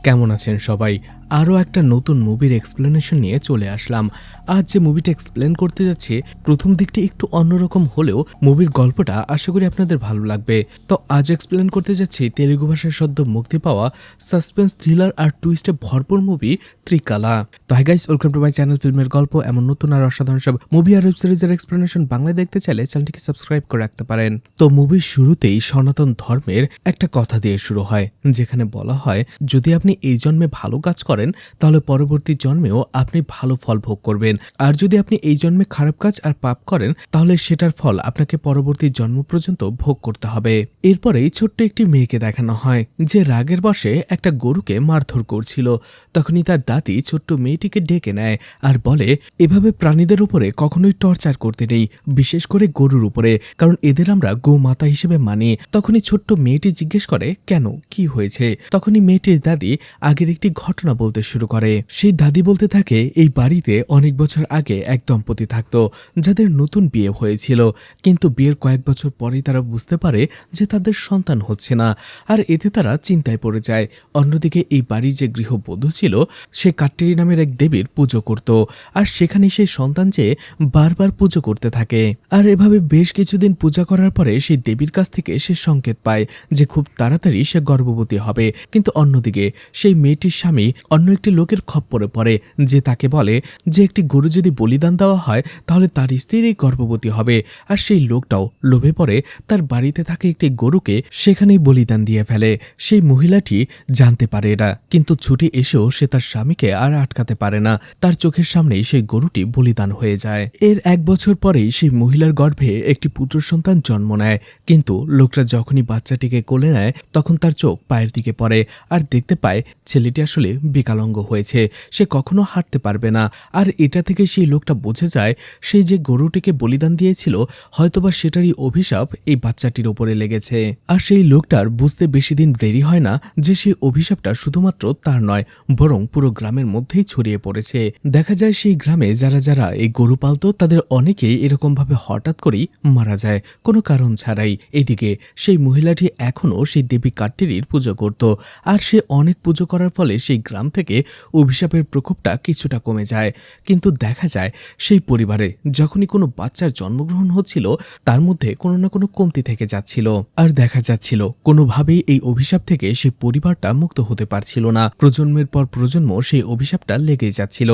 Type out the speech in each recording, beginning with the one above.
কেমন আছেন সবাই? আরও একটা নতুন মুভির এক্সপ্লেনেশন নিয়ে চলে আসলাম। আজ যে মুভিটা এক্সপ্লেন করতে যাচ্ছি, প্রথম দিকটা একটু অন্যরকম হলেও মুভির গল্পটা আশা করি আপনাদের ভালো লাগবে। তো আজ এক্সপ্লেন করতে যাচ্ছি তেলুগু ভাষায় সদ্য মুক্তি পাওয়া সাসপেন্স, থ্রিলার আর টুইস্টে ভরপুর মুভি ত্রিকালা। তো hi guys, welcome to my channel ফিল্মের গল্প। এমন নতুন আর অসাধারণ সব মুভি আর ওয়েব সিরিজের এক্সপ্লেনেশন বাংলায় দেখতে চাইলে চ্যানেলটিকে সাবস্ক্রাইব করে রাখতে পারেন। তো মুভির শুরুতেই সনাতন ধর্মের একটা কথা দিয়ে শুরু হয়, যেখানে বলা হয় যদি আপনি এই জন্মে ভালো কাজ করেন তাহলে পরবর্তী জন্মেও আপনি ভালো ফল ভোগ করবেন, আর যদি আপনি এই জন্মে খারাপ কাজ আর পাপ করেন তাহলে সেটার ফল আপনাকে পরবর্তী জন্ম পর্যন্ত ভোগ করতে হবে। এরপরেই ছোট্ট একটি মেয়েকে দেখানো হয় যে রাগের বশে একটা গরুকে মারধর করছিল। তখনই তার দাদি ছোট্ট মেয়েটিকে ডেকে নেয় আর বলে এভাবে প্রাণীদের উপরে কখনোই টর্চার করতে নেই, বিশেষ করে গরুর উপরে, কারণ এদের আমরা গোমাতা হিসেবে মানি। তখনই ছোট্ট মেয়েটি জিজ্ঞেস করে কেন, কি হয়েছে? তখনই মেয়েটির দাদি আগের একটি ঘটনা বলতে শুরু করে। সেই দাদি বলতে থাকে এই বাড়িতে অনেক বছর আগে এক দম্পতি থাকতো যাদের নতুন বিয়ে হয়েছিল, কিন্তু বিয়ের কয়েক বছর পরেই তারা বুঝতে পারে যে তাদের সন্তান হচ্ছে না, আর এতে তারা চিন্তায় পড়ে যায়। অন্যদিকে এই বাড়ির যে গৃহবধূ ছিল সে কাট্টেরি নামের এক দেবীর পুজো করত, আর সেখানে সেই সন্তান চেয়ে বারবার পুজো করতে থাকে। আর এভাবে বেশ কিছুদিন পূজা করার পরে সেই দেবীর কাছ থেকে সে সংকেত পায় যে খুব তাড়াতাড়ি সে গর্ভবতী হবে। কিন্তু অন্যদিকে সেই মেয়েটির স্বামী অন্য একটি লোকের খপ্পরে পড়ে, যে তাকে বলে যে একটি গরু যদি বলিদান দেওয়া হয় তাহলে তার স্ত্রীরই গর্ভবতী হবে। আর সেই লোকটাও লোভে পড়ে তার বাড়িতে থাকে একটি গরুকে সেখানেই বলিদান দিয়ে ফেলে। সেই মহিলাটি জানতে পারে এটা, কিন্তু ছুটে এসেও সে তার স্বামীকে আর আটকাতে পারে না। তার চোখের সামনেই সেই গরুটি বলিদান হয়ে যায়। এর 1 বছর পরেই সেই মহিলার গর্ভে একটি পুত্র সন্তান জন্ম নেয়। কিন্তু লোকটা যখনই বাচ্চাটিকে কোলে নেয় তখন তার চোখ পায়ের দিকে পড়ে আর দেখতে পায় ছেলেটি আসলে বিকলাঙ্গ হয়েছে, সে কখনো হাঁটতে পারবে না। আর এটা থেকে সেই লোকটা বুঝে যায় সেই যে গরুটিকে বলিদান দিয়েছিল হয়তোবা সেটারই অভিশাপ এই বাচ্চাটির উপরে লেগেছে। আর সেই লোকটার বুঝতে বেশি দিন দেরি হয় না যে সেই অভিশাপটা শুধুমাত্র তার নয়, বরং পুরো গ্রামের মধ্যেই ছড়িয়ে পড়েছে। দেখা যায় সেই গ্রামে যারা যারা এই গরু পালতো তাদের অনেকেই এরকম ভাবে হঠাৎ করেই মারা যায় কোনো কারণ ছাড়াই। এদিকে সেই মহিলাটি এখনো সেই দেবী কাট্টেরির পুজো করত, আর সে অনেক পুজো করার ফলে সেই গ্রাম থেকে অভিশাপের প্রকোপটা কিছুটা কমে যায়। কিন্তু দেখা যায় সেই পরিবারে যখনই কোনো বাচ্চার জন্মগ্রহণ হচ্ছিল তার মধ্যে কোনো না কোনো কমতি থেকে যাচ্ছিল, আর দেখা যাচ্ছিল কোনোভাবেই এই অভিশাপ থেকে সেই পরিবারটা মুক্ত হতে পারছিল না। প্রজন্মের পর প্রজন্ম সেই অভিশাপটা লেগেই যাচ্ছিল,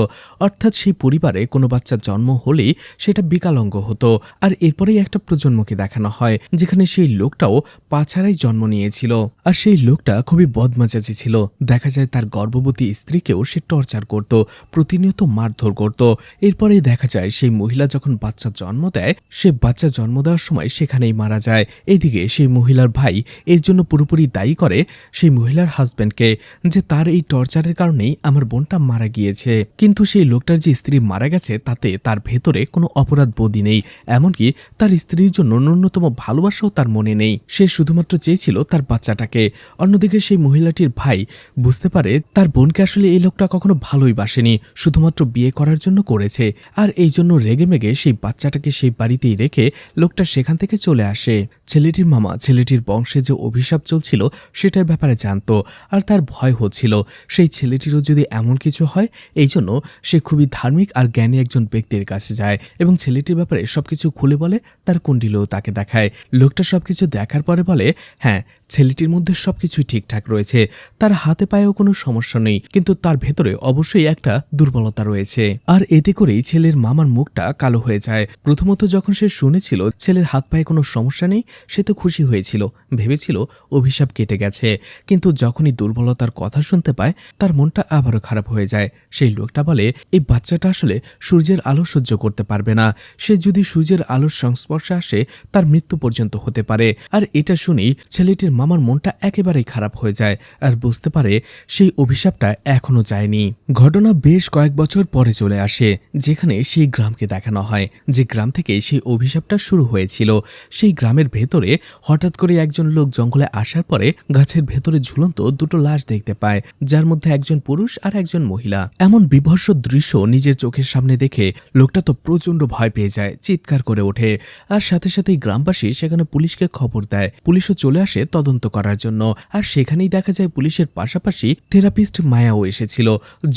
অর্থাৎ সেই পরিবারে কোনো বাচ্চার জন্ম হলেই সেটা বিকলাঙ্গ হতো। আর এরপরেই একটা প্রজন্মকে দেখানো হয় যেখানে সেই লোকটাও পা ছাড়াই জন্ম নিয়েছিল, আর সেই লোকটা খুবই বদমেজাজি ছিল। দেখা যায় তার গর্ভবতী স্ত্রীকেও সে টর্চার করত, প্রতিনিয়ত মারধর করত। এরপরেই দেখা যায় সেই মহিলা যখন বাচ্চা জন্ম দেয় সে বাচ্চা জন্ম দেওয়ার সময় সেখানেই মারা যায়। এদিকে সেই মহিলার ভাই এর জন্য পুরোপুরি দায়ী করে সেই মহিলার হাজব্যান্ডকে, যে তার এই টর্চারের কারণেই আমার বোনটা মারা গিয়েছে। কিন্তু সেই লোকটার যে স্ত্রী মারা গেছে তাতে তার ভেতরে কোনো অপরাধ বোধই নেই, এমনকি তার স্ত্রীর জন্য ন্যূনতম ভালোবাসাও তার মনে নেই। সে শুধুমাত্র চেয়েছিল তার বাচ্চাটাকে। অন্যদিকে সেই মহিলাটির ভাই বুঝতে পারে তার বোনকে আসলে এই লোকটা কখনো ভালোই বাসেনি, শুধুমাত্র বিয়ে করার জন্য করেছে। আর এই জন্য রেগেমেগে সেই বাচ্চাটাকে সেই বাড়িতেই রেখে লোকটা সেখান থেকে চলে আসে। ছেলেটির মামা ছেলেটির বংশে যে অভিশাপ চলছিল সেটার ব্যাপারে জানতো, আর তার ভয় হচ্ছিল সেই ছেলেটিরও যদি এমন কিছু হয়। এই জন্য সে খুবই ধার্মিক আর জ্ঞানী একজন ব্যক্তির কাছে যায় এবং ছেলেটির ব্যাপারে সবকিছু খুলে বলে, তার কুণ্ডলিও তাকে দেখায়। লোকটা সবকিছু দেখার পরে বলে হ্যাঁ, ছেলেটির মধ্যে সবকিছুই ঠিকঠাক রয়েছে, তার হাতে পায়েও কোনো সমস্যা নেই, কিন্তু তার ভেতরে অবশ্যই একটা দুর্বলতা রয়েছে। আর এতে করেই ছেলের মামার মুখটা কালো হয়ে যায়। প্রথমত যখন সে শুনেছিল ছেলের হাত পায়ে কোনো সমস্যা নেই সে তো খুশি হয়েছিল, ভেবেছিল অভিশাপ কেটে গেছে। কিন্তু যখনই দুর্বলতার কথা শুনতে পায় তার মনটা আবারও খারাপ হয়ে যায়। সেই লোকটা বলে এই বাচ্চাটা আসলে সূর্যের আলো সহ্য করতে পারবে না, সে যদি সূর্যের আলোর সংস্পর্শে আসে তার মৃত্যু পর্যন্ত হতে পারে। আর এটা শুনেই ছেলেটির মামার মনটা একেবারেই খারাপ হয়ে যায় আর বুঝতে পারে সেই অভিশাপটা এখনো যায়নি। ঘটনা বেশ কয়েক বছর পরে চলে আসে, যেখানে সেই গ্রামকে দেখানো হয় যে গ্রাম থেকে সেই অভিশাপটা শুরু হয়েছিল। সেই গ্রামের ভেতরে হঠাৎ করে একজন লোক জঙ্গলে আসার পরে গাছের ভেতরে ঝুলন্ত দুটো লাশ দেখতে পায়, যার মধ্যে একজন পুরুষ আর একজন মহিলা। এমন বিভৎস দৃশ্য নিজের চোখের সামনে দেখে লোকটা তো প্রচন্ড ভয় পেয়ে যায়, চিৎকার করে ওঠে। আর সাথে সাথেই গ্রামবাসী সেখানে পুলিশকে খবর দেয়, পুলিশও চলে আসে তদন্ত তদন্ত করার জন্য। আর সেখানেই দেখা যায় পুলিশের পাশাপাশি থেরাপিস্ট মায়াও এসেছিল।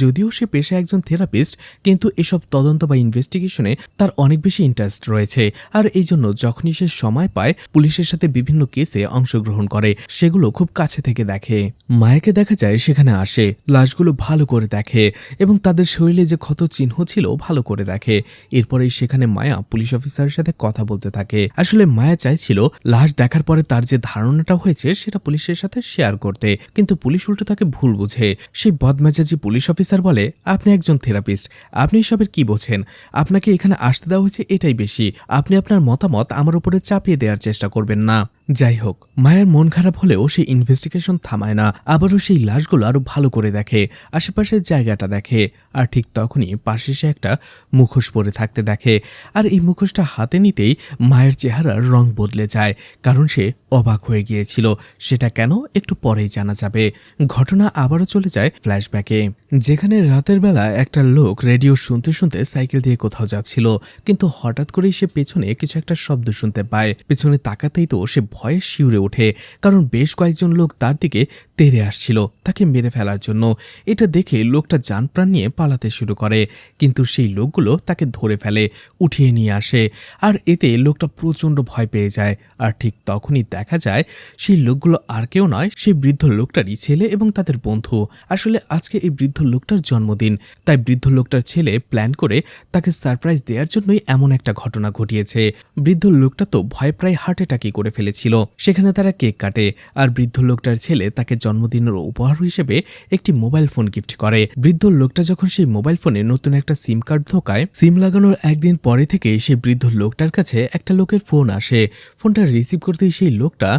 যদিও সে পেশায় একজন থেরাপিস্ট, কিন্তু এসব তদন্ত বা ইনভেস্টিগেশনে তার অনেক বেশি ইন্টারেস্ট রয়েছে। আর এই জন্য যখনই সে সময় পায় পুলিশের সাথে বিভিন্ন কেসে অংশগ্রহণ করে, সেগুলো খুব কাছে থেকে দেখে। মায়াকে দেখা যায় সেখানে আসে, লাশগুলো ভালো করে দেখে এবং তাদের শরীরে যে ক্ষত চিহ্ন ছিল ভালো করে দেখে। এরপরেই সেখানে মায়া পুলিশ অফিসারের সাথে কথা বলতে থাকে। আসলে মায়া চাইছিল লাশ দেখার পরে তার যে ধারণাটা হয়েছে সেটা পুলিশের সাথে শেয়ার করতে, কিন্তু পুলিশ উল্টো তাকে ভুল বুঝে। সেই বদমেজাজি পুলিশ অফিসার বলে, আপনি একজন থেরাপিস্ট, আপনি এসবের কি বোঝেন? আপনাকে এখানে আসতে দেওয়া হয়েছে এটাই বেশি। আপনি আপনার মতামত আমার উপরে চাপিয়ে দেওয়ার চেষ্টা করবেন না। যাই হোক, মায়ের মন খারাপ হলেও সেই ইনভেস্টিগেশন থামায় না, আবারও সেই লাশগুলো আরো ভালো করে দেখে, আশেপাশের জায়গাটা দেখে। আর ঠিক তখনই পাশে সে একটা মুখোশ পরে থাকতে দেখে। আর এই মুখোশটা হাতে নিতেই মায়ের চেহারার রং বদলে যায়, কারণ সে অবাক হয়ে গিয়েছিল। সেটা কেন একটু পরেই জানা যাবে। ঘটনা আবারও চলে যায় ফ্ল্যাশব্যাকে, যেখানে রাতের বেলা একটা লোক রেডিও শুনতে শুনতে সাইকেল দিয়ে কোথাও যাচ্ছিল, কিন্তু হঠাৎ করেই সে পেছনে কিছু একটা শব্দ শুনতে পায়। পেছনে তাকাতেই তো সে ভয়ে শিউরে ওঠে, কারণ বেশ কয়েকজন লোক তার দিকে তেড়ে আসছিল তাকে মেরে ফেলার জন্য। এটা দেখে লোকটা জানপ্রাণ নিয়ে পালাতে শুরু করে, কিন্তু সেই লোকগুলো তাকে ধরে ফেলে, উঠিয়ে নিয়ে আসে। আর এতে লোকটা প্রচণ্ড ভয় পেয়ে যায়। আর ঠিক তখনই দেখা যায় সেই লোকগুলো আর কেউ নয়, সেই বৃদ্ধ লোকটারই ছেলে এবং তাদের বন্ধু। আসলে আজকে এই বৃদ্ধ লোকটার জন্মদিন, তাই বৃদ্ধ লোকটার ছেলে প্ল্যান করে তাকে সারপ্রাইজ দেওয়ার জন্যই এমন একটা ঘটনা ঘটিয়েছে। বৃদ্ধ লোকটা তো ভয় প্রায় হার্ট অ্যাটাকই করে ফেলেছিল। সেখানে তারা কেক কাটে, আর বৃদ্ধ লোকটার ছেলে তাকে জন্মদিনের উপহার হিসেবে একটি মোবাইল ফোন গিফট করে। বৃদ্ধ লোকটা যখন সেই মোবাইল ফোনে নতুন একটা সিম কার্ড ঢোকায়, সিম লাগানোর একদিন পরে থেকে সেই বৃদ্ধ লোকটার কাছে একটা লোকের ফোন আসে। ফোনটা রিসিভ করতেই সেই লোকটা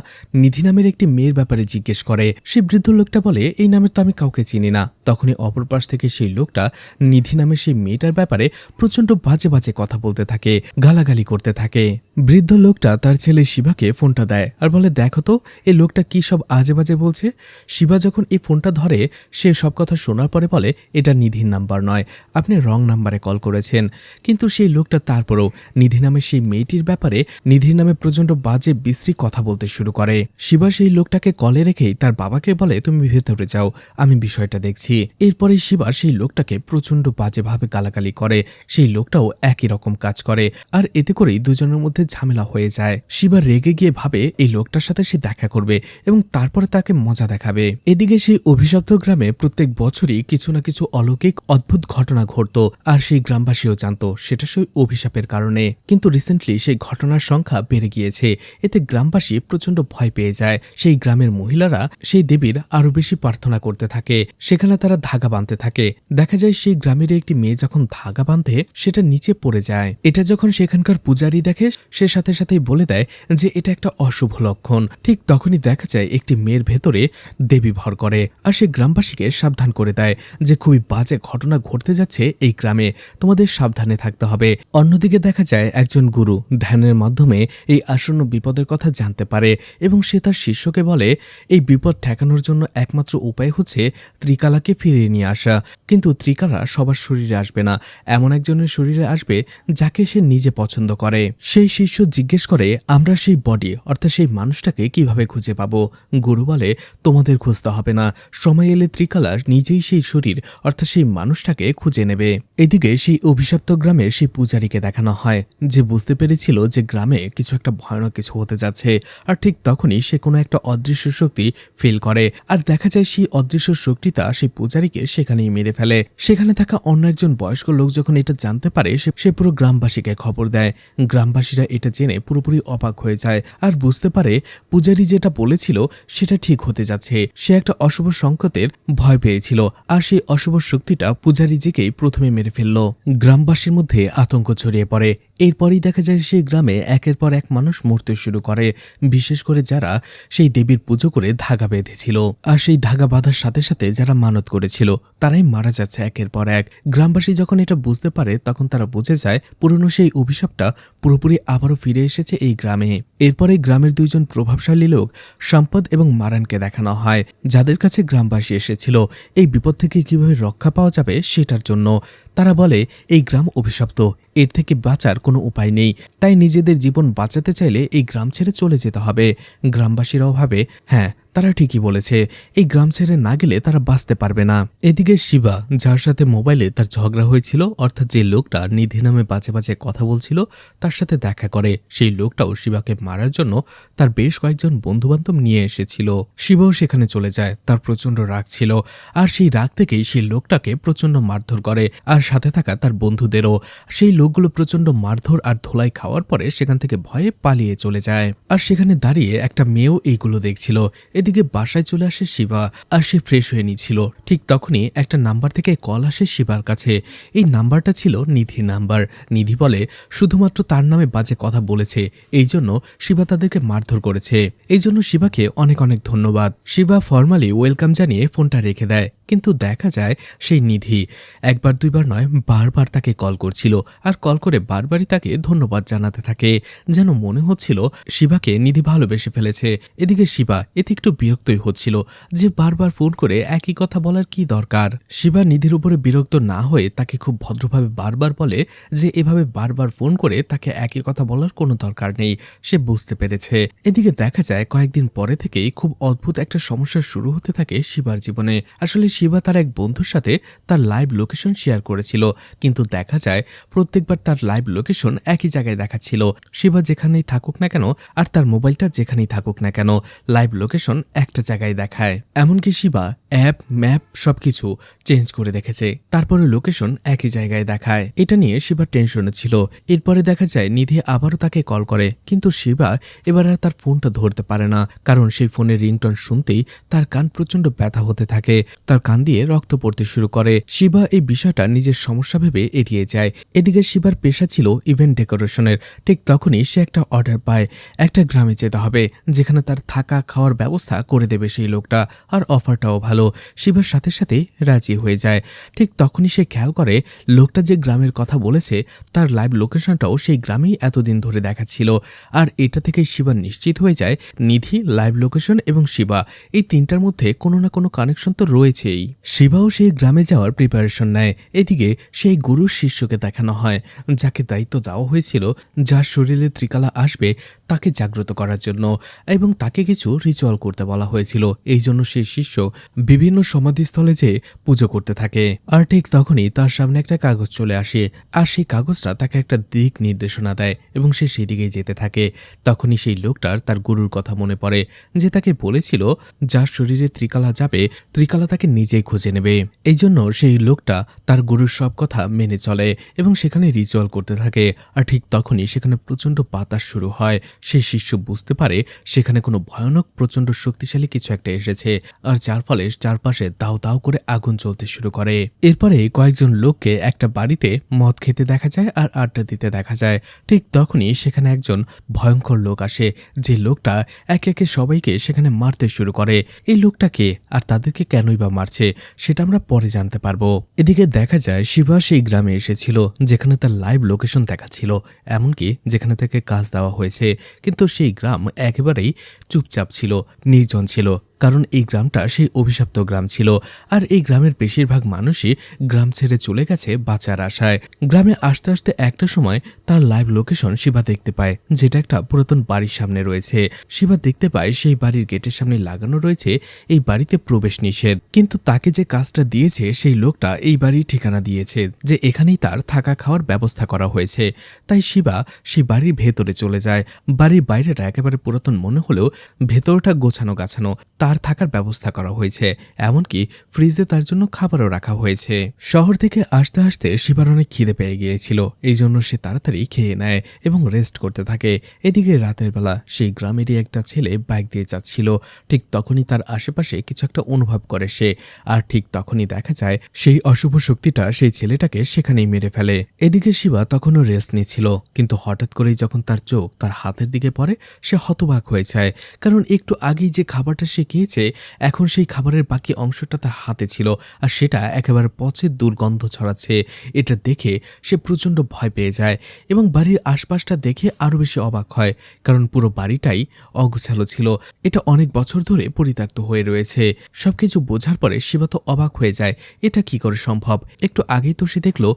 নিধি নামের একটি মেয়ের ব্যাপারে জিজ্ঞেস করে। সেই বৃদ্ধ লোকটা বলে, এই নামের তো আমি কাউকে চিনি না। তখনই অপর পাশ থেকে সেই লোকটা নিধি নামের সেই মেয়েটার ব্যাপারে প্রচন্ড বাজে বাজে কথা বলতে থাকে, গালাগালি করতে থাকে। বৃদ্ধ লোকটা তার ছেলে শিবাকে ফোনটা দেয় আর বলে, দেখো তো এই লোকটা কি সব আজে বাজে বলছে। শিবা যখন এই ফোনটা ধরে সে সব কথা শোনার পরে বলে, এটা নিধির নাম্বার নয়, আপনি রং নাম্বারে কল করেছেন। কিন্তু সেই লোকটা তারপরেও নিধি নামের সেই মেয়েটির ব্যাপারে নিধির নামে প্রচন্ড বাজে বিশ্রী কথা বলতে শুরু করে। শিবা সেই লোকটাকে কলে রেখেই তার বাবাকে বলে, তুমি ভেতরে যাও, আমি বিষয়টা দেখছি। এরপরে শিবা সেই লোকটাকে প্রচন্ড বাজেভাবে গালাগালি করে। সেই লোকটাও একই রকম কাজ করে, আর এতে করেই দুজনের মধ্যে ঝামেলা হয়ে যায়। শিবা রেগে গিয়ে ভাবে এই লোকটার সাথে সে দেখা করবে এবং তারপরে তাকে মজা দেখাবে। এদিকে সেই অভিশপ্ত গ্রামে প্রত্যেক বছরই কিছু না কিছু অলৌকিক অদ্ভুত ঘটনা ঘটত, আর সেই গ্রামবাসীও জানতো সেটা সেই অভিশাপের কারণে। কিন্তু রিসেন্টলি সেই ঘটনার সংখ্যা বেড়ে গিয়েছে, এতে গ্রামবাসী প্রচন্ড ভয় পেয়ে যায়। সেই গ্রামের মহিলারা সেই দেবীর আরো বেশি প্রার্থনা করতে থাকে। সেখানে তারা ধাগা বাঁধতে থাকে। দেখা যায় সেই গ্রামের একটি মেয়ে যখন ধাগা বাঁধে সেটা নিচে পড়ে যায়। এটা যখন সেখানকার পূজারী দেখে, সে সাথে সাথেই বলে দেয় যে এটা একটা অশুভ লক্ষণ। ঠিক তখনই দেখা যায় একটি মেয়ের ভেতরে দেবী ভর করে, আর সে গ্রামবাসীকে সাবধান করে দেয় যে খুবই বাজে ঘটনা ঘটতে যাচ্ছে এই গ্রামে, তোমাদের সাবধানে থাকতে হবে। অন্যদিকে দেখা যায় একজন গুরু ধ্যানের মাধ্যমে এই আসন্ন বিপদের কথা জানতে পারে এবং সে তার শিষ্যকে বলে, এই বিপদ ঠেকানোর জন্য একমাত্র উপায় হচ্ছে ত্রিকালাকে ফিরিয়ে নিয়ে আসা। কিন্তু ত্রিকালা সবার শরীরে আসবে না, এমন একজনের শরীরে আসবে যাকে সে নিজে পছন্দ করে। সেই শিষ্য জিজ্ঞেস করে, আমরা সেই বডি অর্থাৎ সেই মানুষটাকে কিভাবে খুঁজে পাবো? গুরু বলে, তোমাদের খুঁজতে হবে না, সময় এলে ত্রিকালা নিজেই সেই শরীর অর্থাৎ সেই মানুষটাকে খুঁজে নেবে। এদিকে সেই অভিশপ্ত গ্রামের সেই পূজারীকে দেখানো হয়, যে বুঝতে পেরেছিল যে গ্রামে কিছু একটা ভয়ানক কিছু হতে যাচ্ছে। আর ঠিক তখনই সে কোনো একটা অদৃশ্য শক্তি ফিল করে, আর দেখা যায় সেই অদৃশ্য শক্তিটা সেই পূজারীকে সেখানেই মেরে ফেলে। সেখানে থাকা অন্য একজন বয়স্ক লোক যখন এটা জানতে পারে, সে পুরো গ্রামবাসীকে খবর দেয়। গ্রামবাসীরা এটা জেনে পুরোপুরি অবাক হয়ে যায় আর বুঝতে পারে পূজারী যেটা বলেছিল সেটা ঠিক হতে যাচ্ছে। সে একটা অশুভ সংকেতের ভয় পেয়েছিল, আর সেই অশুভ শক্তিটা পূজারীজিকেই প্রথমে মেরে ফেলল। গ্রামবাসীর মধ্যে আতঙ্ক ছড়িয়ে পড়ে। এরপরই দেখা যায় সেই গ্রামে একের পর এক মানুষ মরতে শুরু করে, বিশেষ করে যারা সেই দেবীর পুজো করে ধাগা বেঁধেছিল। আর সেই ধাগা বাঁধার সাথে সাথে যারা মানত করেছিল তারাই মারা যাচ্ছে একের পর এক। গ্রামবাসী যখন এটা বুঝতে পারে তখন তারা বুঝে যায় পুরনো সেই অভিশাপটা পুরোপুরি আবারও ফিরে এসেছে এই গ্রামে। এরপরে গ্রামের দুইজন প্রভাবশালী লোক সম্পদ এবং মারানকে দেখানো হয়, যাদের কাছে গ্রামবাসী এসেছিল এই বিপদ থেকে কিভাবে রক্ষা পাওয়া যাবে সেটার জন্য। তারা বলে, এই গ্রাম অভিশপ্ত, এর থেকে বাঁচার কোনো উপায় নেই, তাই নিজেদের জীবন বাঁচাতে চাইলে এই গ্রাম ছেড়ে চলে যেতে হবে। গ্রামবাসীরাও ভাবে, হ্যাঁ তারা ঠিকই বলেছে, এই গ্রাম ছেড়ে না গেলে তারা বাঁচতে পারবে না। এদিকে শিবা, যার সাথে মোবাইলে তার ঝগড়া হয়েছিল, অর্থাৎ যে লোকটা নিধি নামে বাজে বাজে কথা বলছিল, তার সাথে দেখা করে। সেই লোকটাও শিবাকে মারার জন্য তার বেশ কয়েকজন বন্ধুবান্ধব নিয়ে এসেছিল। শিবাও সেখানে চলে যায়, তার প্রচন্ড রাগ ছিল, আর সেই রাগ থেকেই সেই লোকটাকে প্রচন্ড মারধর করে, আর সাথে থাকা তার বন্ধুদেরও। সেই লোকগুলো প্রচন্ড মারধর আর ধোলাই খাওয়ার পরে সেখান থেকে ভয়ে পালিয়ে চলে যায়। আর সেখানে দাঁড়িয়ে একটা মেয়েও এইগুলো দেখছিল। এদিকে বাসায় চলে আসে শিবা, আর সে ফ্রেশ হয়ে নিয়েছিল। ঠিক তখনই একটা নাম্বার থেকে কল আসে শিবার কাছে। এই নাম্বারটা ছিল নিধির নাম্বার। নিধি বলে শুধুমাত্র তার নামে বাজে কথা বলেছে, এই জন্য শিবা তাদেরকে মারধর করেছে। এই জন্য শিবাকে অনেক অনেক ধন্যবাদ। শিবা ফর্মালি ওয়েলকাম জানিয়ে ফোনটা রেখে দেয়, কিন্তু দেখা যায় সেই নিধি একবার দুইবার নয়, বারবার তাকে কল করছিল, আর কল করে বারবারই তাকে ধন্যবাদ জানাতে থাকে। যেন মনে হচ্ছিল শিবাকে নিধি ভালোবেসে ফেলেছে। এদিকে শিবা এতে একটু বিরক্তই হচ্ছিল যে বারবার ফোন করে একই কথা বলার কি দরকার। শিবা নিধির উপরে বিরক্ত না হয়ে তাকে খুব ভদ্রভাবে বারবার বলে যে এভাবে বারবার ফোন করে তাকে একই কথা বলার কোনো দরকার নেই, সে বুঝতে পেরেছে। এদিকে দেখা যায় কয়েকদিন পরে থেকেই খুব অদ্ভুত একটা সমস্যা শুরু হতে থাকে শিবার জীবনে। আসলে শিবা তার এক বন্ধুর সাথে তার লাইভ লোকেশন শেয়ার করেছিল, কিন্তু দেখা যায় প্রত্যেকবার তার লাইভ লোকেশন একই জায়গায় দেখাচ্ছিল। শিবা যেখানেই থাকুক না কেন আর তার মোবাইলটা যেখানেই থাকুক না কেন, লাইভ লোকেশন একটা জায়গায় দেখায়। এমনকি শিবা অ্যাপ ম্যাপ সবকিছু চেঞ্জ করে দেখেছে, তারপরে লোকেশন একই জায়গায় দেখায়। এটা নিয়ে শিবা টেনশনে ছিল। এরপরে দেখা যায় নিধি আবারও তাকে কল করে, কিন্তু শিবা এবার আর তার ফোনটা ধরতে পারে না, কারণ সেই ফোনের রিংটোন শুনতেই তার কান প্রচন্ড ব্যথা হতে থাকে, তার কান দিয়ে রক্ত পড়তে শুরু করে। শিবা এই বিষয়টা নিজের সমস্যা ভেবে এড়িয়ে যায়। এদিকে শিবার পেশা ছিল ইভেন্ট ডেকোরেশনের। ঠিক তখনই সে একটা অর্ডার পায়, একটা গ্রামে যেতে হবে যেখানে তার থাকা খাওয়ার ব্যবস্থা করে দেবে সেই লোকটা, আর অফারটাও ভালো। শিবার সাথে সাথে রাজি হয়ে যায়। ঠিক তখনই সে খেয়াল করে লোকটা যে গ্রামের কথা বলেছে তার লাইভ লোকেশনটাও সেই গ্রামেই এতদিন ধরে দেখাচ্ছিল। আর এটা থেকে শিবা নিশ্চিত হয়ে যায় নিধি, লাইভ লোকেশন এবং শিবা এই তিনটার মধ্যে কোনো না কোনো কানেকশন তো রয়েছেই। শিবাও সেই গ্রামে যাওয়ার প্রিপারেশন নেয়। এদিকে সেই গুরুর শিষ্যকে দেখানো হয়, যাকে দায়িত্ব দেওয়া হয়েছিল যার শরীরে ত্রিকালা আসবে তাকে জাগ্রত করার জন্য, এবং তাকে কিছু রিচুয়াল করতে বলা হয়েছিল। এই জন্য সেই শিষ্য বিভিন্ন সমাধিস্থলে যেয়ে পুজো করতে থাকে। আর ঠিক তখনই তার সামনে একটা কাগজ চলে আসে, আর সেই কাগজটা তাকে একটা দিক নির্দেশনা দেয় এবং সে সেদিকেই যেতে থাকে। তখনই সেই লোকটার তার গুরুর কথা মনে পড়ে, যে তাকে বলেছিল যার শরীরে ত্রিকালা যাবে ত্রিকালা তাকে নিজেই খুঁজে নেবে। এই জন্য সেই লোকটা তার গুরুর সব কথা মেনে চলে এবং সেখানে রিচুয়াল করতে থাকে। আর ঠিক তখনই সেখানে প্রচন্ড বাতাস শুরু হয়। সেই শিষ্য বুঝতে পারে সেখানে কোনো ভয়ানক প্রচন্ড শক্তিশালী কিছু একটা এসেছে, আর যার ফলে চারপাশে দাও দাও করে আগুন জ্বলতে শুরু করে। এরপরে কয়েকজন লোককে একটা বাড়িতে মদ খেতে দেখা যায় আর আড্ডা দিতে দেখা যায়। ঠিক তখনই সেখানে একজন ভয়ঙ্কর লোক আসে, যে লোকটা একে একে সবাইকে সেখানে মারতে শুরু করে। এই লোকটাকে আর তাদেরকে কেনই বা মারছে সেটা আমরা পরে জানতে পারবো। এদিকে দেখা যায় শিবা সেই গ্রামে এসেছিল যেখানে তার লাইভ লোকেশন দেখাচ্ছিল, এমনকি যেখানে তাকে কাজ দেওয়া হয়েছে, কিন্তু সেই গ্রাম একেবারেই চুপচাপ ছিল, নির্জন ছিল, কারণ এই গ্রামটা সেই অভিশপ্ত গ্রাম ছিল। আর এই গ্রামের বেশিরভাগ মানুষই গ্রাম ছেড়ে চলে গেছে বাঁচার আশায়। গ্রামে আসতে আসতে একটা সময় তার লাইভ লোকেশন শিবা দেখতে পায়, যেটা একটা পুরাতন বাড়ির সামনে রয়েছে। শিবা দেখতে পায় সেই বাড়ির গেটের সামনে লাগানো রয়েছে এই বাড়িতে প্রবেশ নিষেধ, কিন্তু তাকে যে কাজটা দিয়েছে সেই লোকটা এই বাড়ির ঠিকানা দিয়েছে যে এখানেই তার থাকা খাওয়ার ব্যবস্থা করা হয়েছে। তাই শিবা সেই বাড়ির ভেতরে চলে যায়। বাড়ির বাইরেটা একেবারে পুরাতন মনে হলেও ভেতরটা গোছানো গাছানো, তার থাকার ব্যবস্থা করা হয়েছে, এমনকি ফ্রিজে তার জন্য খাবারও রাখা হয়েছে। শহর থেকে আসতে আসতে শিবার অনেক খিদে পেয়ে গিয়েছিল, এই জন্য সে তাড়াতাড়ি খেয়ে নেয় এবং রেস্ট করতে থাকে। এদিকে রাতের বেলা সেই গ্রামেরই একটা ছেলে বাইক দিয়ে যাচ্ছিল। ঠিক তখনই তার আশেপাশে কিছু একটা অনুভব করে সে, আর ঠিক তখনই দেখা যায় সেই অশুভ শক্তিটা সেই ছেলেটাকে সেখানেই মেরে ফেলে। এদিকে শিবা তখনও রেস্ট নিচ্ছিল, কিন্তু হঠাৎ করেই যখন তার চোখ তার হাতের দিকে পড়ে সে হতবাক হয়ে যায়, কারণ একটু আগেই যে খাবারটা সে খেয়েছে এখন সেই খাবারের বাকি অংশটা তার হাতে ছিল, আর সেটা একেবারে পচের দুর্গন্ধ ছড়াচ্ছে। এটা দেখে সে প্রচন্ড ভয় পেয়ে যায় এবং বাড়ির আশপাশটা দেখে আরো বেশি অবাক হয়, কারণ পুরো বাড়িটাই অগোছালো ছিল। এটা অনেক বছর ধরে পরিত্যক্ত হয়ে রয়েছে। সবকিছু বোঝার পরে শিবা তো অবাক হয়ে যায়, এটা কি করে সম্ভব। একটু আগেই তো সে দেখলো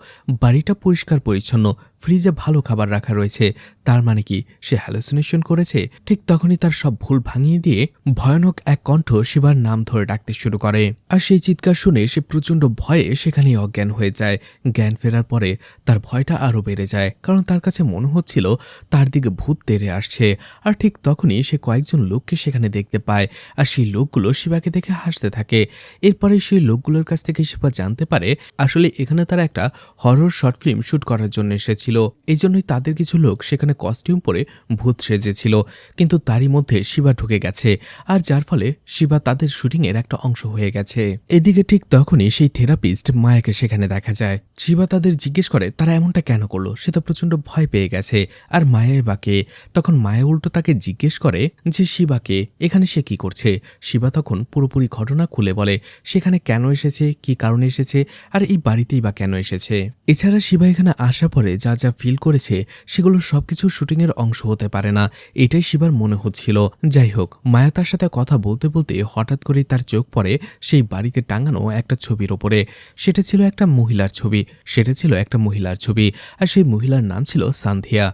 বাড়িটা পরিষ্কার পরিচ্ছন্ন, ফ্রিজে ভালো খাবার রাখা রয়েছে, তার মানে কি সে হ্যালুসিনেশন করেছে? ঠিক তখনই তার সব ভুল ভাঙিয়ে দিয়ে ভয়ানক এক কণ্ঠ শিবার নাম ধরে ডাকতে শুরু করে। আর সেই চিৎকার শুনে সে প্রচন্ড ভয়ে সেখানেই অজ্ঞান হয়ে যায়। জ্ঞান ফেরার পরে তার ভয়টা আরো বেড়ে যায়, কারণ তার কাছে মনে হচ্ছিল তার দিকে ভূত তেড়ে আসছে। আর ঠিক তখনই সে কয়েকজন লোককে সেখানে দেখতে পায়, আর সেই লোকগুলো শিবাকে দেখে হাসতে থাকে। এরপরে সেই লোকগুলোর কাছ থেকে শিবা জানতে পারে আসলে এখানে তারা একটা হরর শর্ট ফিল্ম শুট করার জন্য এসেছিল। এই জন্যই তাদের কিছু লোক সেখানে কস্টিউম পরে ভূত সেজেছিল, কিন্তু তারই মধ্যে শিবা ঢুকে গেছে, আর যার ফলে শিবা তাদের শুটিং এর একটা অংশ হয়ে গেছে। এদিকে ঠিক তখনই সেই থেরাপিস্ট মায়াকে সেখানে দেখা যায়। শিবা তাদের জিজ্ঞেস করে তারা এমনটা কেন করলো, সে তো প্রচন্ড ভয় পেয়ে গেছে। আর মায়া বাকে তখন মায়া উল্টো তাকে জিজ্ঞেস করে যে শিবাকে এখানে সে কি করছে। শিবা তখন পুরোপুরি ঘটনা খুলে বলে সেখানে কেন এসেছে, কি কারণে এসেছে, আর এই বাড়িতেই বা কেন এসেছে। এছাড়া শিবা এখানে আসার পরে যা যা ফিল করেছে সেগুলো সবকিছু শুটিং এর অংশ হতে পারে না, এটাই শিবার মনে হচ্ছিল। যাই হোক, মায়া তার সাথে কথা বলতে বলতে হঠাৎ করেই তার চোখ পড়ে সেই বাড়িতে টাঙানো একটা ছবির ওপরে। সেটা ছিল একটা মহিলার ছবি, আর সেই মহিলার নাম ছিল সান্ধিয়া।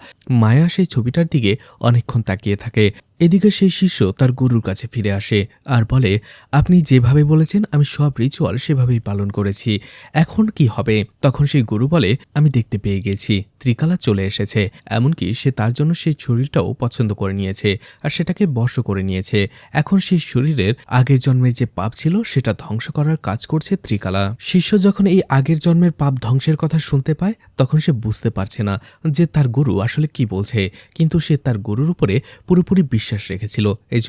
মায়া সেই ছবিটার দিকে অনেকক্ষণ তাকিয়ে থাকে। এদিকে সেই শিষ্য তার গুরুর কাছে ফিরে আসে আর বলে, আপনি যেভাবে বলেছেন আমি সব রিচুয়াল সেভাবেই পালন করেছি, এখন কি হবে? তখন সেই গুরু বলে, আমি দেখতে পেয়ে গেছি ত্রিকালা চলে এসেছে, এমনকি সে তার জন্য সেই শরীরটাও পছন্দ করে নিয়েছে আর সেটাকে বশ করে নিয়েছে। এখন সেই শরীরের আগের জন্মের যে পাপ ছিল সেটা ধ্বংস করার কাজ করছে ত্রিকালা। শিষ্য যখন এই আগের জন্মের পাপ ধ্বংসের কথা শুনতে পায় তখন সে বুঝতে পারছে না যে তার গুরু আসলে কি বলছে, কিন্তু সে তার গুরুর উপরে পুরোপুরি বিশ্বাস রেখেছিল। এই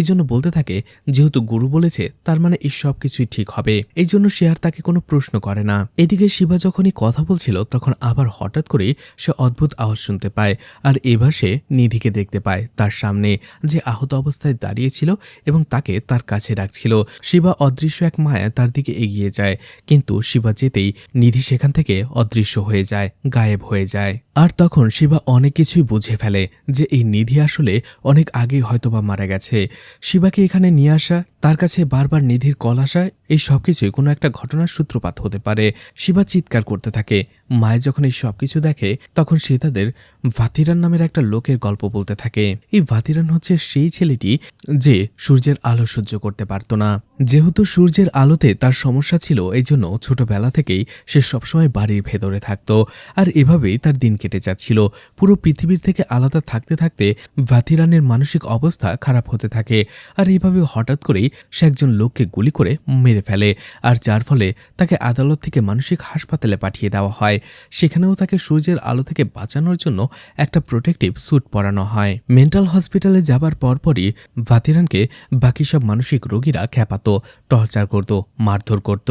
জন্য বলতে থাকে যেহেতু গুরু বলেছে তার মানে এই সব কিছুই ঠিক হবে, এই জন্য সে আর তাকে কোনো প্রশ্ন করে না। এদিকে শিবা যখনই কথা বলছিল তখন আবার হঠাৎ করে সে অদ্ভুত আওয়াজ শুনতে পায়, আর এবার সে নিধিকে দেখতে পায় তার সামনে, যে আহত অবস্থায় দাঁড়িয়েছিল এবং তাকে তার কাছে রাখছিল। শিবা অদৃশ্য এক মায়া তার দিকে এগিয়ে যায়, কিন্তু শিবা যেতেই নিধি সেখান থেকে অদৃশ্য হয়ে যায়, গায়েব হয়ে যায়। আর তখন শিবা অনেক কিছুই বুঝে ফেলে যে এই নিধি আসলে অনেক আগেই হয়তোবা মারা গেছে। শিবাকে এখানে নিয়ে আসা, তার কাছে বারবার নিধির কল আসা, এই সবকিছুই কোনো একটা ঘটনার সূত্রপাত হতে পারে। শিবা চিৎকার করতে থাকে। মায়া যখন এই সবকিছু দেখে তখন সে তাদের ভাতিরান নামের একটা লোকের গল্প বলতে থাকে। এই ভাতিরান হচ্ছে সেই ছেলেটি যে সূর্যের আলো সহ্য করতে পারত না। যেহেতু সূর্যের আলোতে তার সমস্যা ছিল, এই জন্য ছোটবেলা থেকেই সে সবসময় বাড়ির ভেতরে থাকত, আর এভাবেই তার দিন কেটে যাচ্ছিল। পুরো পৃথিবীর থেকে আলাদা থাকতে থাকতে ভাতিরানের মানসিক অবস্থা খারাপ হতে থাকে, আর এইভাবে হঠাৎ করেই সে একজন লোককে গুলি করে মেরে ফেলে, আর যার ফলে তাকে আদালত থেকে মানসিক হাসপাতালে পাঠিয়ে দেওয়া হয়। সেখানেও তাকে সূর্যের আলো থেকে বাঁচানোর জন্য একটা প্রোটেক্টিভ স্যুট পরানো হয়। মেন্টাল হসপিটালে যাবার পরপরই ভাতিরানকে বাকি সব মানসিক রোগীরা খ্যাপাতো, টর্চার করত, মারধর করত,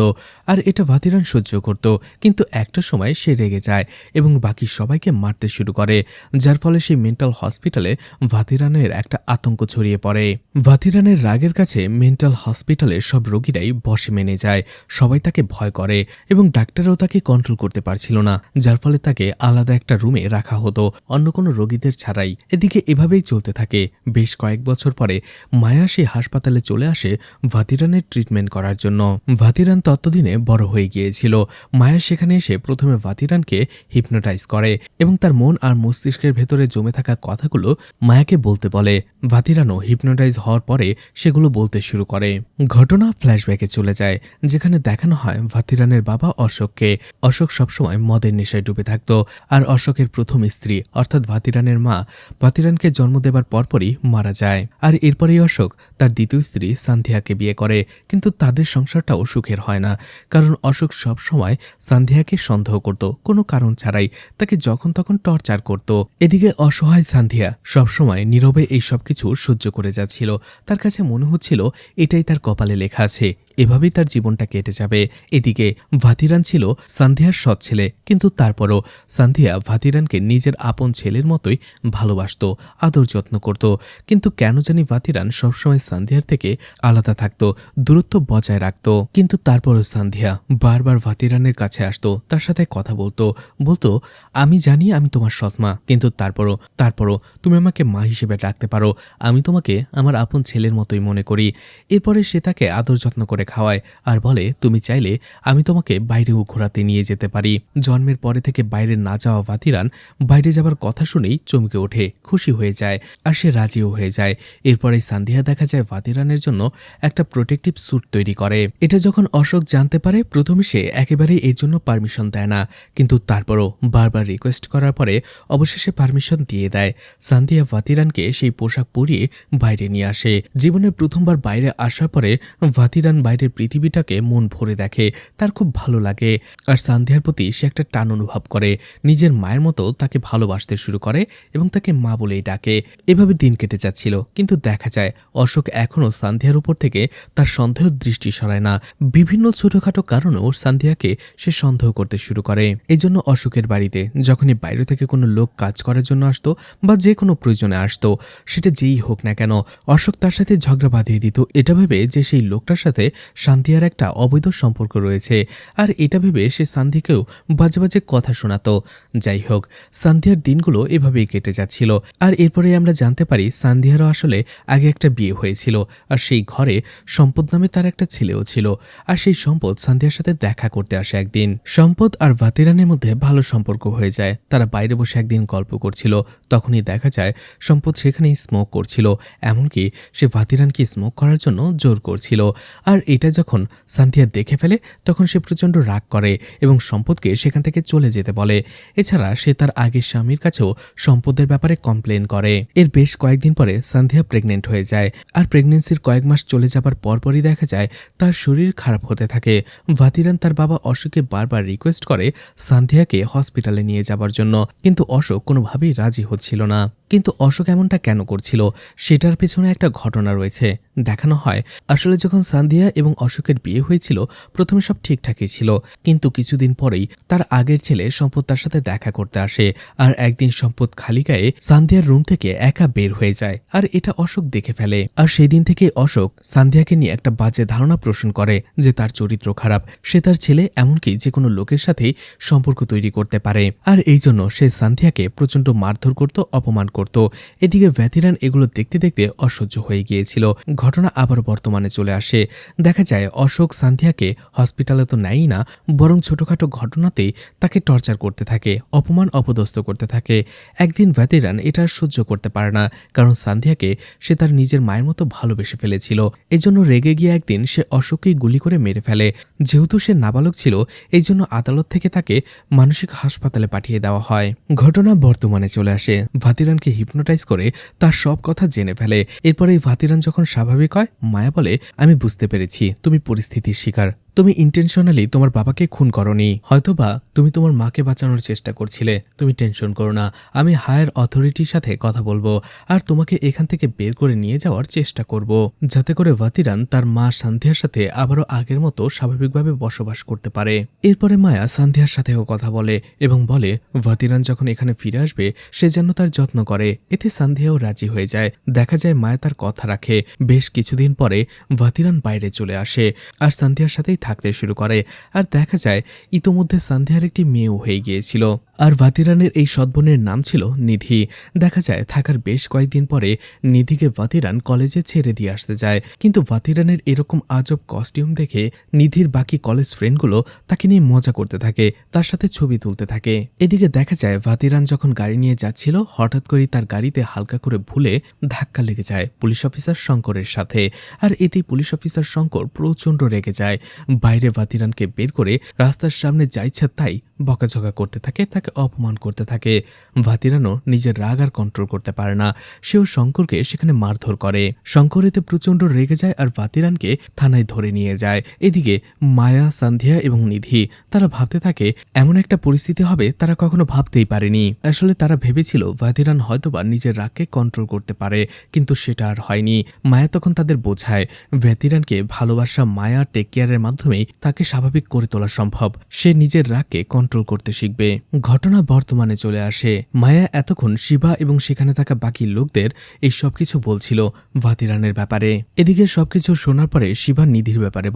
আর এটা ভাতিরান সহ্য করত। কিন্তু একটা সময় সে রেগে যায় এবং বাকি সবাইকে মারতে শুরু করে, যার ফলে সেই মেন্টাল হসপিটালে ভাতিরানের একটা আতঙ্ক ছড়িয়ে পড়ে। ভাতিরানের রাগের কাছে মেন্টাল হসপিটালের সব রোগীরাই বশে মেনে যায়, সবাই তাকে ভয় করে এবং ডাক্তাররাও তাকে কন্ট্রোল করতে পারছিল না, যার ফলে তাকে আলাদা একটা রুমে রাখা হতো অন্য কোনো রোগীদের ছাড়াই। এদিকে এভাবেই চলতে থাকে। বেশ কয়েক বছর পরে মায়া সেই হাসপাতালে চলে আসে ভাতিরানের ট্রিটমেন্ট করার জন্য। ভাতিরান ততদিনে বড় হয়ে গিয়েছিল। মায়া সেখানে এসে প্রথমে ভাতিরানকে হিপনোটাইজ করে এবং তার মন আর মস্তিষ্কের ভেতরে জমে থাকা কথাগুলো মায়াকে বলতে বলে। ভাতিরানও হিপনোটাইজ হওয়ার পরে সেগুলো বলতে শুরু করে। ঘটনা ফ্ল্যাশব্যাকে চলে যায়, যেখানে দেখানো হয় ভাতিরানের বাবা অশোককে। অশোক সবসময় মদের নেশায় ডুবে থাকত, আর অশোকের প্রথম স্ত্রী অর্থাৎ ভাতিরানের মা ভাতিরানকে জন্ম দেবার পরপরই মারা যায়। আর এরপরেই অশোক তার দ্বিতীয় স্ত্রী সান্ধিয়াকে বিয়ে করে, কিন্তু তাদের সংসারটাও সুখের হয় না, কারণ অশোক সবসময় সান্ধিয়াকে সন্দেহ করত কোনো কারণ ছাড়াই, তাকে যখন তখন টর্চার করত। এদিকে অসহায় সান্ধিয়া সবসময় নীরবে এই সবকিছু সহ্য করে যাচ্ছিল। তার কাছে মনে হচ্ছিল এটাই তার কপালে লেখা আছে, এভাবেই তার জীবনটা কেটে যাবে। এদিকে ভাতিরান ছিল সান্ধিয়ার সৎ ছেলে, কিন্তু তারপরও সান্ধিয়া ভাতিরানকে নিজের আপন ছেলের মতোই ভালোবাসত, আদর যত্ন করত। কিন্তু কেন জানি ভাতিরান সবসময় সান্ধিয়ার থেকে আলাদা থাকত, দূরত্ব বজায় রাখত। কিন্তু তারপরও সান্ধিয়া বারবার ভাতিরানের কাছে আসতো, তার সাথে কথা বলতো আমি জানি আমি তোমার সৎমা, কিন্তু তারপরও তুমি আমাকে মা হিসেবে ডাকতে পারো, আমি তোমাকে আমার আপন ছেলের মতোই মনে করি। এরপরে সে তাকে আদর যত্ন করে করে খাওয়ায় আর বলে তুমি চাইলে আমি তোমাকে বাইরেও ঘোরাতে নিয়ে যেতে পারি। জন্মের পরে থেকে বাইরে না যাওয়া ভাতিরান বাইরে যাবার কথা শুনেই চমকে ওঠে, খুশি হয়ে যায় আর সে রাজিও হয়ে যায়। এরপরে সান্ধিয়া দেখা যায় ভাতিরানের জন্য একটা প্রোটেক্টিভ স্যুট তৈরি করে। এটা যখন অশোক জানতে পারে প্রথমে সে একেবারেই এর জন্য পারমিশন দেয় না, কিন্তু তারপরও বারবার রিকোয়েস্ট করার পরে অবশেষে পারমিশন দিয়ে দেয়। সান্ধিয়া ভাতিরানকে সেই পোশাক পরিয়ে বাইরে নিয়ে আসে। জীবনের প্রথমবার বাইরে আসার পরে ভাতিরান বাইরের পৃথিবীটাকে মন ভরে দেখে, তার খুব ভালো লাগে আর সান্ধিয়ার প্রতি সে একটা টান অনুভব করে। নিজের মায়ের মতো তাকে ভালোবাসতে শুরু করে এবং তাকে মা বলেই ডাকে। এভাবে দিন কেটে যাচ্ছিল, কিন্তু দেখা যায় অশোক এখনও সান্ধিয়ার উপর থেকে তার সন্দেহ দৃষ্টি সরায় না। বিভিন্ন ছোটখাটো কারণেও সান্ধিয়াকে সে সন্দেহ করতে শুরু করে। এই জন্য অশোকের বাড়িতে যখনই বাইরে থেকে কোনো লোক কাজ করার জন্য আসতো বা যে কোনো প্রয়োজনে আসতো, সেটা যেই হোক না কেন, অশোক তার সাথে ঝগড়া বাঁধিয়ে দিত, এটা ভেবে যে সেই লোকটার সাথে সান্ধিয়ার একটা অবৈধ সম্পর্ক রয়েছে। আর এটা ভেবে সে সান্ধিকেও বাজে বাজে কথা শোনাতো। যাই হোক, সান্ধিয়ার দিনগুলো এভাবেই কেটে যাচ্ছিল। আর এরপরে আমরা জানতে পারি সান্ধিয়ারও আসলে আগে একটা বিয়ে হয়েছিল, আর সেই ঘরে সম্পদ নামে তার একটা ছেলেও ছিল। আর সেই সম্পদ সান্ধিয়ার সাথে দেখা করতে আসে একদিন। সম্পদ আর ভাতিরানের মধ্যে ভালো সম্পর্ক হয়ে যায়। তারা বাইরে বসে একদিন গল্প করছিল, তখনই দেখা যায় সম্পদ সেখানেই স্মোক করছিল, এমনকি সে ভাতিরানকে স্মোক করার জন্য জোর করছিল। আর এটা যখন সান্ধিয়া দেখে ফেলে তখন সে প্রচণ্ড রাগ করে এবং সম্পদকে সেখান থেকে চলে যেতে বলে। এছাড়া সে তার আগের স্বামীর কাছেও সম্পদের ব্যাপারে কমপ্লেন করে। এর বেশ কয়েকদিন পরে সান্ধিয়া প্রেগনেন্ট হয়ে যায়। আর প্রেগনেন্সির কয়েক মাস চলে যাবার পরপরই দেখা যায় তার শরীর খারাপ হতে থাকে। ভাতিরান তার বাবা অশোককে বারবার রিকোয়েস্ট করে সান্ধিয়াকে হসপিটালে নিয়ে যাবার জন্য, কিন্তু অশোক কোনোভাবেই রাজি হচ্ছিল না। কিন্তু অশোক এমনটা কেন করছিল সেটার পেছনে একটা ঘটনা রয়েছে। দেখানো হয় আসলে যখন সান্ধিয়া এবং অশোকের বিয়ে হয়েছিল প্রথমে সব ঠিকঠাকই ছিল, কিন্তু কিছুদিন পরেই তার আগের ছেলে সম্পদ তার সাথে দেখা করতে আসে। আর একদিন সম্পদ খালি গায়ে সান্ধিয়ার রুম থেকে একা বের হয়ে যায়, আর এটা অশোক দেখে ফেলে। আর সেই দিন থেকে অশোক সান্ধিয়াকে নিয়ে একটা বাজে ধারণা পোষণ করে যে তার চরিত্র খারাপ, সে তার ছেলে এমনকি যে কোনো লোকের সাথেই সম্পর্ক তৈরি করতে পারে। আর এই জন্য সে সান্ধিয়াকে প্রচণ্ড মারধর করত, অপমান করত। এদিকে ভাতিরান এগুলো দেখতে দেখতে অসহ্য হয়ে গিয়েছিল। ঘটনা আবার বর্তমানে চলে আসে। দেখা যায় অশোক সান্ধিয়াকে হসপিটালে তো নেয়ই না, বরং ছোটখাটো ঘটনাতেই তাকে টর্চার করতে থাকে, অপমান অপদস্থ করতে থাকে। একদিন ভাতিরান এটা আর সহ্য করতে পারে না, কারণ সান্ধিয়াকে সে তার নিজের মায়ের মতো ভালোবেসে ফেলেছিল। এজন্য রেগে গিয়ে একদিন সে অশোককেই গুলি করে মেরে ফেলে। যেহেতু সে নাবালক ছিল এই জন্য আদালত থেকে তাকে মানসিক হাসপাতালে পাঠিয়ে দেওয়া হয়। ঘটনা বর্তমানে চলে আসে। ভাতিরানকে হিপনোটাইজ করে তার সব কথা জেনে ফেলে। এরপরে ভাতিরান যখন স্বাভাবিক হয়, মায়া বলে আমি বুঝতে পেরেছি তুমি পরিস্থিতির শিকার, তুমি ইন্টেনশনালি তোমার বাবাকে খুন করনি, হয়তোবা তুমি তোমার মাকে বাঁচানোর চেষ্টা করছিলে। তুমি টেনশন করো না, আমি হায়ার অথরিটির সাথে কথা বলবো আর তোমাকে এখান থেকে বের করে নিয়ে যাওয়ার চেষ্টা করব, যাতে করে ভাতিরান তার মা সান্ধিয়ার সাথে আবারও আগের মতো স্বাভাবিকভাবে বসবাস করতে পারে। এরপরে মায়া সান্ধিয়ার সাথেও কথা বলে এবং বলে ভাতিরান যখন এখানে ফিরে আসবে সে যেন তার যত্ন করে। এতে সান্ধিয়াও রাজি হয়ে যায়। দেখা যায় মায়া তার কথা রাখে। বেশ কিছুদিন পরে ভাতিরান বাইরে চলে আসে আর সান্ধিয়ার সাথেই থাকতে শুরু করে। আর দেখা যায় ইতোমধ্যে সান্ধিয়ার একটি মেয়েও হয়ে গিয়েছিল। আর ভাতিরানের এই সৎবোনের নাম ছিল নিধি। দেখা যায় থাকার বেশ কয়েকদিন পরে নিধিকে ভাতিরান কলেজে ছেড়ে দিয়ে আসতে যায়, কিন্তু ভাতিরানের এরকম আজব কস্টিউম দেখে নিধির বাকি কলেজ ফ্রেন্ডগুলো তাকে নিয়ে মজা করতে থাকে, তার সাথে ছবি তুলতে থাকে। এদিকে দেখা যায় ভাতিরান যখন গাড়ি নিয়ে যাচ্ছিল হঠাৎ করে তার গাড়িতে হালকা করে ভুলে ধাক্কা লেগে যায় পুলিশ অফিসার শঙ্করের সাথে। আর এতেই পুলিশ অফিসার শঙ্কর প্রচণ্ড রেগে যায়। বাইরে ভাতিরানকে বের করে রাস্তার সামনে যা ইচ্ছা তাই বকাঝকা করতে থাকে, তাকে অপমান করতে থাকে। ভাতিরানও নিজের রাগ আর কন্ট্রোল করতে পারে না, সেও শঙ্করকে সেখানে মারধর করে। শঙ্কর এতে প্রচণ্ড রেগে যায় আর ভাতিরানকে থানায় ধরে নিয়ে যায়। এদিকে মায়া, সান্ধিয়া এবং নিধি তারা ভাবতে থাকে এমন একটা পরিস্থিতি হবে তারা কখনো ভাবতেই পারেনি। আসলে তারা ভেবেছিল ভাতিরান হয়তোবা নিজের রাগকে কন্ট্রোল করতে পারে, কিন্তু সেটা আর হয়নি। মায়া তখন তাদের বোঝায় ভাতিরানকে ভালোবাসা, মায়া, টেক কেয়ারের মাধ্যমে মাধ্যমেই তাকে স্বাভাবিক করে তোলা সম্ভব। সে নিজের রাগকে কন্ট্রোল করতে শিখবে। ঘটনা বর্তমানে চলে আসে। মায়া এতক্ষণ শিবা এবং সেখানে থাকা বাকি লোকদের এই সবকিছু বলছিল ভাতিরানের ব্যাপারে। এদিকে সবকিছু শোনার পরে শিবা নিধির ব্যাপারে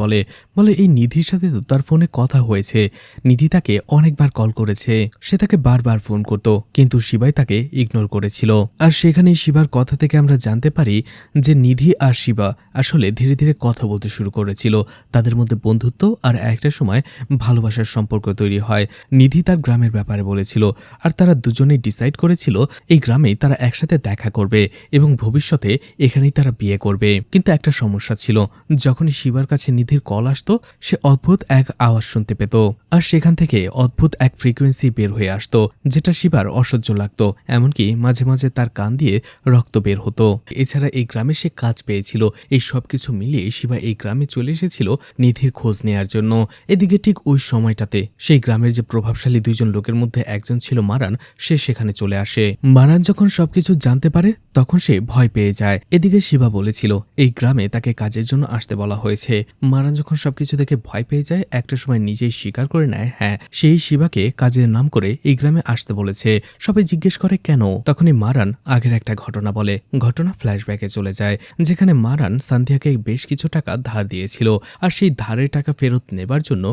বলে এই নিধির সাথে তো তার ফোনে কথা হয়েছে। নিধি তাকে অনেকবার কল করেছে, সে তাকে বারবার ফোন করত, কিন্তু শিবাই তাকে ইগনোর করেছিল। আর সেখানেই শিবার কথা থেকে আমরা জানতে পারি যে নিধি আর শিবা আসলে ধীরে ধীরে কথা বলতে শুরু করেছিল। তাদের মধ্যে বন্ধুত্ব আর একটা সময় ভালোবাসার সম্পর্ক তৈরি হয়। নিধি তার গ্রামের ব্যাপারে বলেছিল, আর তারা দুজনেই ডিসাইড করেছিল এই গ্রামেই তারা একসাথে দেখা করবে এবং ভবিষ্যতে এখানেই তারা বিয়ে করবে। কিন্তু একটা সমস্যা ছিল, যখনই শিবার কাছে নিধির কল আসতো সে অদ্ভুত এক আওয়াজ শুনতে পেত, আর সেখান থেকে অদ্ভুত এক ফ্রিকোয়েন্সি বের হয়ে আসতো, যেটা শিবার অসহ্য লাগতো। এমনকি মাঝে মাঝে তার কান দিয়ে রক্ত বের হতো। এছাড়া এই গ্রামে সে কাজ পেয়েছিল। এই সবকিছু মিলিয়ে শিবা এই গ্রামে চলে এসেছিল নিধির খোঁজ নেয়ার জন্য। এদিকে ঠিক ওই সময়টাতে সেই গ্রামের যে প্রভাবশালী দুইজন লোকের মধ্যে একজন ছিল মারান, সে সেখানে চলে আসে। মারান যখন সবকিছু জানতে পারে তখন সে ভয় পেয়ে যায়। এদিকে শিবা বলেছিল এই গ্রামে তাকে কাজের জন্য আসতে বলা হয়েছে। মারান যখন সবকিছু দেখে ভয় পেয়ে যায়, একটা সময় নিজেই স্বীকার করে নেয় হ্যাঁ, সেই শিবাকে কাজের নাম করে এই গ্রামে আসতে বলেছে। সবাই জিজ্ঞেস করে কেন, তখনই মারান আগের একটা ঘটনা বলে। ঘটনা ফ্ল্যাশব্যাকে চলে যায়, যেখানে মারান সান্ধিয়াকে বেশ কিছু টাকা ধার দিয়েছিল, আর সেই ধারের টাকা ফেরত নেবার জন্য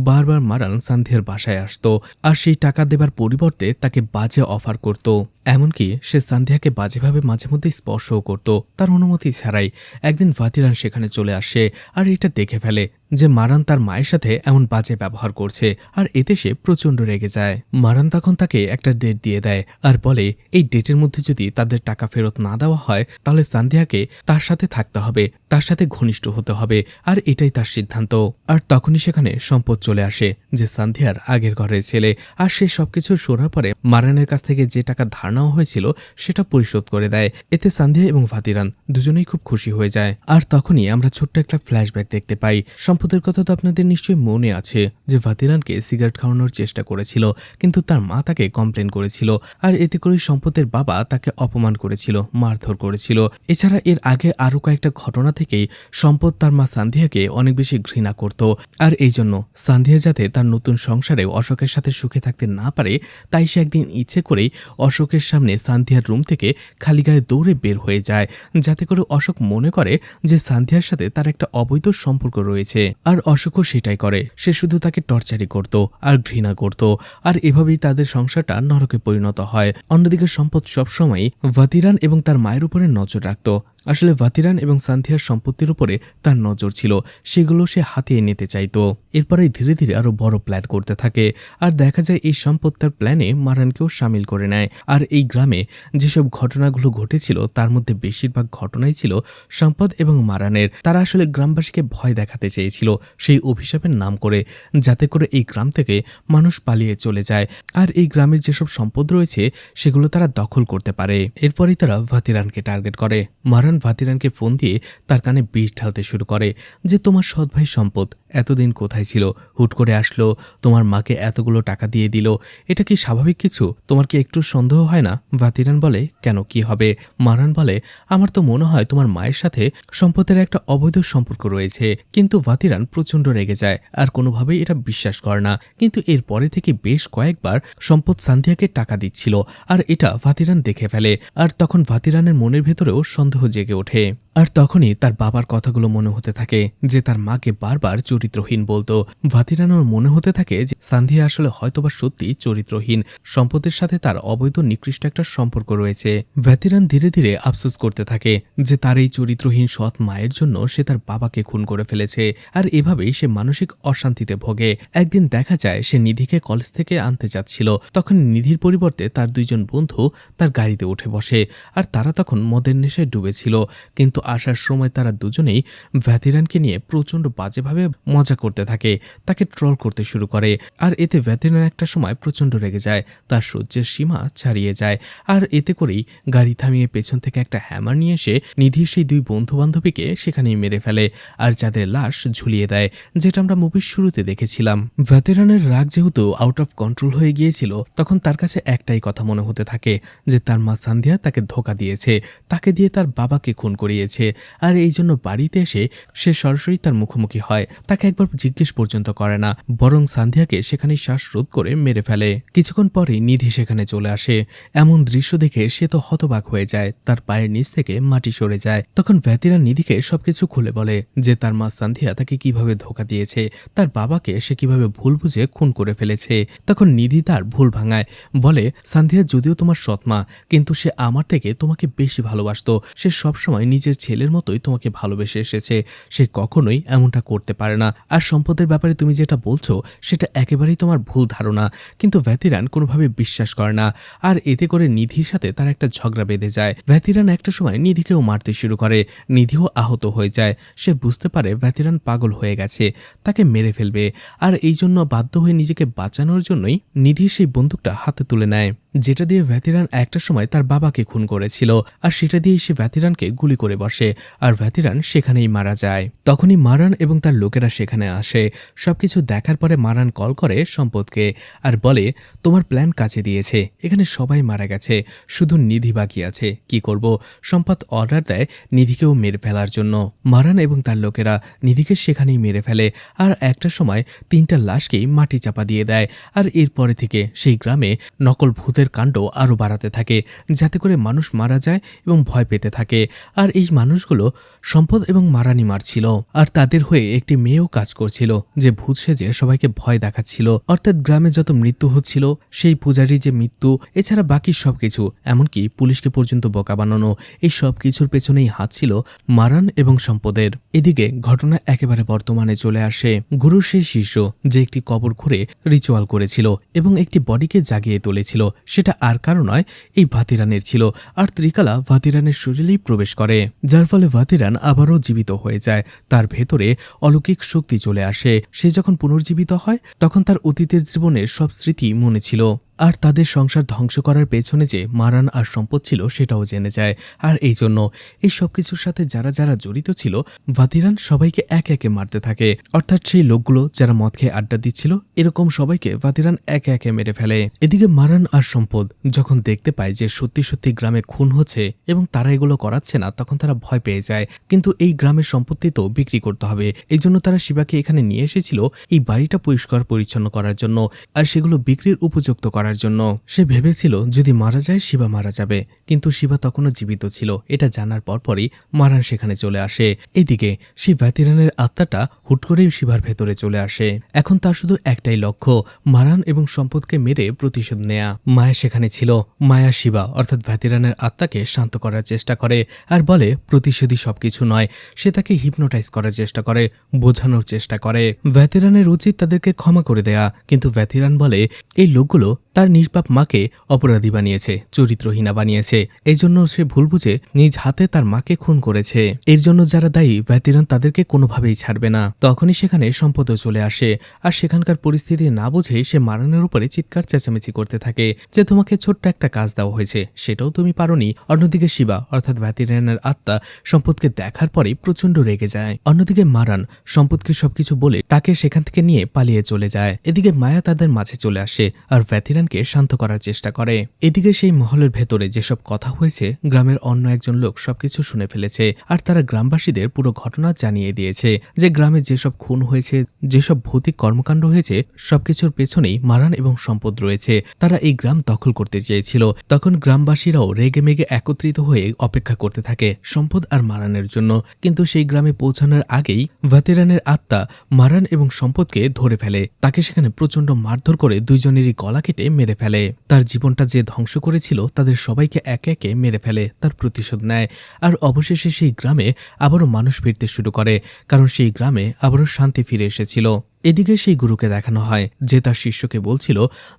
বারবার মারান সান্ধিয়ার বাসায় আসতো, আর সেই টাকা দেবার পরিবর্তে তাকে বাজে অফার করত। এমনকি সে সান্ধিয়াকে বাজেভাবে মাঝে মধ্যে স্পর্শও করত তার অনুমতি ছাড়াই। একদিন ভাতিরান সেখানে চলে আসে আর এটা দেখে ফেলে যে মারান তার মায়ের সাথে এমন বাজে ব্যবহার করছে, আর এতে সে প্রচন্ড রেগে যায়। মারান তখন তাকে একটা ডেট দিয়ে দেয় আর বলে এই ডেটের মধ্যে যদি তাদের টাকা ফেরত না দেওয়া হয় তাহলে সান্ধিয়াকে তার সাথে থাকতে হবে, তার সাথে ঘনিষ্ঠ হতে হবে, আর এটাই তার সিদ্ধান্ত। আর তখনই সেখানে সম্পদ চলে আসে, যে সান্ধিয়ার আগের ঘরের ছেলে, আর সে সবকিছু শোনার পরে মারানের কাছ থেকে যে টাকা ধার নেওয়া হয়েছিল সেটা পরিশোধ করে দেয়। এতে সান্ধিয়া এবং ভাতিরান দুজনেই খুব খুশি হয়ে যায়। আর তখনই আমরা ছোট্ট একটা ফ্ল্যাশব্যাক দেখতে পাই। সম্পদের কথা তো আপনাদের নিশ্চয়ই মনে আছে যে ভাতিরানকে সিগারেট খাওয়ানোর চেষ্টা করেছিল, কিন্তু তার মা তাকে কমপ্লেন করেছিল, আর এতে করে সম্পদের বাবা তাকে অপমান করেছিল, মারধর করেছিল। এছাড়া এর আগে আরো কয়েকটা ঘটনা থেকেই সম্পদ তার মা সান্ধিয়াকে অনেক বেশি ঘৃণা করত, আর এই জন্য সান্ধিয়া যাতে তার নতুন সংসারে অশোকের সাথে সুখে থাকতে না পারে, তাই সে একদিন ইচ্ছে করেই অশোকের সামনে সান্ধিয়ার রুম থেকে খালি গায়ে দৌড়ে বের হয়ে যায়, যাতে করে অশোক মনে করে যে সান্ধিয়ার সাথে তার একটা অবৈধ সম্পর্ক রয়েছে। আর অশোকও সেটাই করে, সে শুধু তাকে টর্চারি করত আর ঘৃণা করত, আর এভাবেই তাদের সংসারটা নরকে পরিণত হয়। অন্যদিকে সম্পদ সবসময় ভাতিরান এবং তার মায়ের উপরে নজর রাখত। আসলে ভাতিরান এবং সান্ধিয়ার সম্পত্তির উপরে তার নজর ছিল, সেগুলো সে হাতিয়ে নিতে চাইতো। এরপরেই ধীরে ধীরে আরো বড় প্ল্যান করতে থাকে, আর দেখা যায় এই সম্পদ তার প্ল্যানে মারানকেও সামিল করে নেয়। আর এই গ্রামে যেসব ঘটনাগুলো ঘটেছিল তার মধ্যে বেশিরভাগ ঘটনাই ছিল সম্পদ এবং মারানের। তারা আসলে গ্রামবাসীকে ভয় দেখাতে চেয়েছিল সেই অভিশাপের নাম করে, যাতে করে এই গ্রাম থেকে মানুষ পালিয়ে চলে যায়, আর এই গ্রামের যেসব সম্পদ রয়েছে সেগুলো তারা দখল করতে পারে। এরপরই তারা ভাতিরানকে টার্গেট করে। মারান ভাতিরানকে ফোন দিয়ে তার কানে বিষ ঢালতে শুরু করে যে তোমার সৎ ভাই সম্পদ এতদিন কোথায় ছিল, হুট করে আসলো, তোমার মাকে এতগুলো টাকা দিয়ে দিল, এটা কি স্বাভাবিক কিছু? তোমার কি একটু সন্দেহ হয় না? ভাতিরান বলে কেন, কি হবে? মারান বলে আমার তো মনে হয় তোমার মায়ের সাথে সম্পদের একটা অবৈধ সম্পর্ক রয়েছে। কিন্তু ভাতিরান প্রচন্ড রেগে যায় আর কোনোভাবেই এটা বিশ্বাস করে না। কিন্তু এরপরে থেকে বেশ কয়েকবার সম্পদ সান্ধিয়াকে টাকা দিচ্ছিল, আর এটা ভাতিরান দেখে ফেলে। আর তখন ভাতিরানের মনের ভেতরেও সন্দেহ জেগে ওঠে। আর তখনই তার বাবার কথাগুলো মনে হতে থাকে, যে তার মাকে বারবার চরিত্রহীন বলতো। ভাতিরানোর মনে হতে থাকে যে সান্ধিয়া আসলে হয়তোবা সত্যি চরিত্রহীন, সম্পদের সাথে তার অবৈধ নিকৃষ্ট একটা সম্পর্ক রয়েছে। ভাতিরান ধীরে ধীরে আফসোস করতে থাকে যে তার এই চরিত্রহীন সৎ মায়ের জন্য সে তার বাবাকে খুন করে ফেলেছে, আর এভাবেই সে মানসিক অশান্তিতে ভোগে। একদিন দেখা যায় সে নিধিকে কলেজ থেকে আনতে যাচ্ছিল, তখন নিধির পরিবর্তে তার দুইজন বন্ধু তার গাড়িতে উঠে বসে, আর তারা তখন মদের নেশায় ডুবেছিল। কিন্তু আসার সময় তারা দুজনেই ভাতিরানকে নিয়ে প্রচন্ড বাজেভাবে মজা করতে থাকে, তাকে ট্রল করতে শুরু করে। আর এতে ভাতিরান একটা সময় প্রচন্ড রেগে যায়, তার সহ্যের সীমা ছাড়িয়ে যায়, আর এতে করেই গাড়ি থামিয়ে পেছন থেকে একটা হ্যামার নিয়ে এসে নিধির সেই দুই বন্ধু বান্ধবীকে সেখানেই মেরে ফেলে, আর যাদের লাশ ঝুলিয়ে দেয়, যেটা আমরা মুভির শুরুতে দেখেছিলাম। ভাতিরানের রাগ যেহেতু আউট অফ কন্ট্রোল হয়ে গিয়েছিল, তখন তার কাছে একটাই কথা মনে হতে থাকে যে তার মা সান্ধিয়া তাকে ধোঁকা দিয়েছে, তাকে দিয়ে তার বাবাকে খুন করিয়েছে। আর এই জন্য বাড়িতে এসে সে সরাসরি তার মুখোমুখি হয়, তাকে তাকে একবার জিজ্ঞেস পর্যন্ত করে না, বরং সান্ধিয়াকে সেখানেই শ্বাসরোধ করে মেরে ফেলে। কিছুক্ষণ পরেই নিধি সেখানে চলে আসে। এমন দৃশ্য দেখে সে তো হতবাক হয়ে যায়, তার পায়ের নিচ থেকে মাটি সরে যায়। তখন ভ্যাতিরান নিধিকে সবকিছু খুলে বলে যে তার মা সান্ধিয়া তাকে কিভাবে ধোঁকা দিয়েছে, তার বাবাকে সে কিভাবে ভুল বুঝে খুন করে ফেলেছে। তখন নিধি তার ভুল ভাঙায়, বলে সান্ধিয়া যদিও তোমার সৎমা, কিন্তু সে আমার থেকে তোমাকে বেশি ভালোবাসতো। সে সবসময় নিজের ছেলের মতোই তোমাকে ভালোবেসে এসেছে, সে কখনোই এমনটা করতে পারে না। আর সম্পদের ব্যাপারে তুমি যেটা বলছো সেটা একেবারেই তোমার ভুল ধারণা। কিন্তু ভ্যাতিরান কোনোভাবে বিশ্বাস করে না, আর এতে করে নিধির সাথে তার একটা ঝগড়া বেঁধে যায়। ভ্যাতিরান একটা সময় নিধিকেও মারতে শুরু করে, নিধিও আহত হয়ে যায়। সে বুঝতে পারে ভ্যাতিরান পাগল হয়ে গেছে, তাকে মেরে ফেলবে। আর এই জন্য বাধ্য হয়ে নিজেকে বাঁচানোর জন্যই নিধি সেই বন্দুকটা হাতে তুলে নেয়, যেটা দিয়ে ভ্যাতিরান একটা সময় তার বাবাকে খুন করেছিল। আর সেটা দিয়ে সে ভ্যাতিরানকে গুলি করে বসে, আর ভ্যাতিরান সেখানেই মারা যায়। তখনই মারান এবং তার লোকেরা সেখানে আসে। সবকিছু দেখার পরে মারান কল করে সম্পদকে আর বলে, তোমার প্ল্যান কাজে দিয়েছে, এখানে সবাই মারা গেছে, শুধু নিধি বাকি আছে, কি করব? সম্পদ অর্ডার দেয় নিধিকেও মেরে ফেলার জন্য। মারান এবং তার লোকেরা নিধিকে সেখানেই মেরে ফেলে, আর একটা সময় 3টা লাশকেই মাটি চাপা দিয়ে দেয়। আর এরপরে থেকে সেই গ্রামে নকল ভূতের কাণ্ড আরও বাড়াতে থাকে, যাতে করে মানুষ মারা যায় এবং ভয় পেতে থাকে। আর এই মানুষগুলো সম্পদ এবং মারানি মারছিল, আর তাদের হয়ে একটি মেয়েও কাজ করছিল, যে ভূত সেজে সবাইকে ভয় দেখাচ্ছিল। অর্থাৎ গ্রামে যত মৃত্যু হচ্ছিল, সেই পূজারী যে মৃত্যু, এছাড়া বাকি সবকিছু, এমনকি পুলিশকে পর্যন্ত বোকা বানানো, এই সব কিছুর পেছনেই হাত ছিল মারান এবং সম্পদের। এদিকে ঘটনা একেবারে বর্তমানে চলে আসে। গুরুর সেই শিষ্য যে একটি কবর ঘুরে রিচুয়াল করেছিল এবং একটি বডিকে জাগিয়ে তুলেছিল, সেটা আর কারো নয়, এই ভাতিরানের ছিল। আর ত্রিকালা ভাতিরানের শরীরেই প্রবেশ করে, যার ফলে ভাতিরান আবারও জীবিত হয়ে যায়। তার ভেতরে অলৌকিক শক্তি চলে আসে। সে যখন পুনর্জীবিত হয় তখন তার অতীতের জীবনের সব স্মৃতি মনে ছিল, আর তাদের সংসার ধ্বংস করার পেছনে যে মারান আর সম্পদ ছিল সেটাও জেনে যায়। আর এই জন্য এই সবকিছুর সাথে যারা যারা জড়িত ছিল, ভাতিরান সবাইকে একে একে মারতে থাকে। অর্থাৎ সেই লোকগুলো যারা মদ খেয়ে আড্ডা দিচ্ছিল, এরকম সবাইকে ভাতিরান একে একে মেরে ফেলে। এদিকে মারান আর সম্পদ যখন দেখতে পায় যে সত্যি সত্যি গ্রামে খুন হচ্ছে এবং তারা এগুলো করাচ্ছে না, তখন তারা ভয় পেয়ে যায়। কিন্তু এই গ্রামের সম্পত্তি তো বিক্রি করতে হবে, এই জন্য তারা শিবাকে এখানে নিয়ে এসেছিল এই বাড়িটা পরিষ্কার পরিচ্ছন্ন করার জন্য, আর সেগুলো বিক্রির উপযুক্ত করার জন্য। সে ভেবেছিল যদি মারা যায় শিবা মারা যাবে, কিন্তু শিবা তখনও জীবিত ছিল। এটা জানার পরপরই মারান সেখানে চলে আসে। এদিকে সেই ভাতিরানের আত্মাটা হুট করেই শিবার ভেতরে চলে আসে। এখন তার শুধু একটাই লক্ষ্য, মারান এবং সম্পদকে মেরে প্রতিশোধ নেয়া। মায়া সেখানে ছিল। মায়া শিবা অর্থাৎ ভাতিরানের আত্মাকে শান্ত করার চেষ্টা করে আর বলে প্রতিশোধী সবকিছু নয়। সে তাকে হিপনোটাইজ করার চেষ্টা করে, বোঝানোর চেষ্টা করে ভ্যাতিরানের উচিত তাদেরকে ক্ষমা করে দেয়া। কিন্তু ভ্যাতিরান বলে এই লোকগুলো তার নিষ্পাপ মাকে অপরাধী বানিয়েছে, চরিত্রহীনা বানিয়েছে, এই জন্য সে ভুল বুঝে নিজ হাতে তার মাকে খুন করেছে। এর জন্য যারা দায়ী, ভ্যাতিরান তাদেরকে কোনোভাবেই ছাড়বে না। তখনই সেখানে সম্পদও চলে আসে, আর সেখানকার পরিস্থিতি না বুঝেই সে মারানের উপরে চিৎকার চেঁচামেচি করতে থাকে যে তোমাকে ছোট্ট একটা কাজ দেওয়া হয়েছে, সেটাও তুমি পারোনি। অন্যদিকে শিবা অর্থাৎ ভ্যাতিরানের আত্মা সম্পদকে দেখার পরে প্রচন্ড রেগে যায়। অন্যদিকে মারান সম্পদকে সবকিছু বলে তাকে সেখান থেকে নিয়ে পালিয়ে চলে যায়। এদিকে মায়া তাদের মাঝে চলে আসে আর ভ্যাতিরানকে শান্ত করার চেষ্টা করে। এদিকে সেই মহলের ভেতরে যেসব কথা হয়েছে, গ্রামের অন্য একজন লোক সবকিছু শুনে ফেলেছে, আর তারা গ্রামবাসীদের পুরো ঘটনা জানিয়ে দিয়েছে যে গ্রামে যেসব খুন হয়েছে, যেসব ভৌতিক কর্মকাণ্ড হয়েছে, সবকিছুর পেছনেই মারান এবং সম্পদ রয়েছে। তারা এই গ্রাম দখল করতে চেয়েছিল। তখন গ্রামবাসীরাও রেগে মেগে একত্রিত হয়ে অপেক্ষা করতে থাকে সম্পদ আর মারানের জন্য। কিন্তু সেই গ্রামে পৌঁছানোর আগেই ভ্যাতিরানের আত্মা মারান এবং সম্পদকে ধরে ফেলে। তাকে সেখানে প্রচন্ড মারধর করে দুইজনেরই গলা কেটে মেরে ফেলে। তার জীবনটা যে ধ্বংস করেছিল তাদের সবাইকে একে একে মেরে ফেলে, তার প্রতিশোধ নেয়। আর অবশেষে সেই গ্রামে আবারও মানুষ ফিরতে শুরু করে, কারণ সেই গ্রামে আবারও শান্তি ফিরে এসেছিল। এদিকে সেই গুরুকে দেখানো হয় যে তার শিষ্যকে বলছিল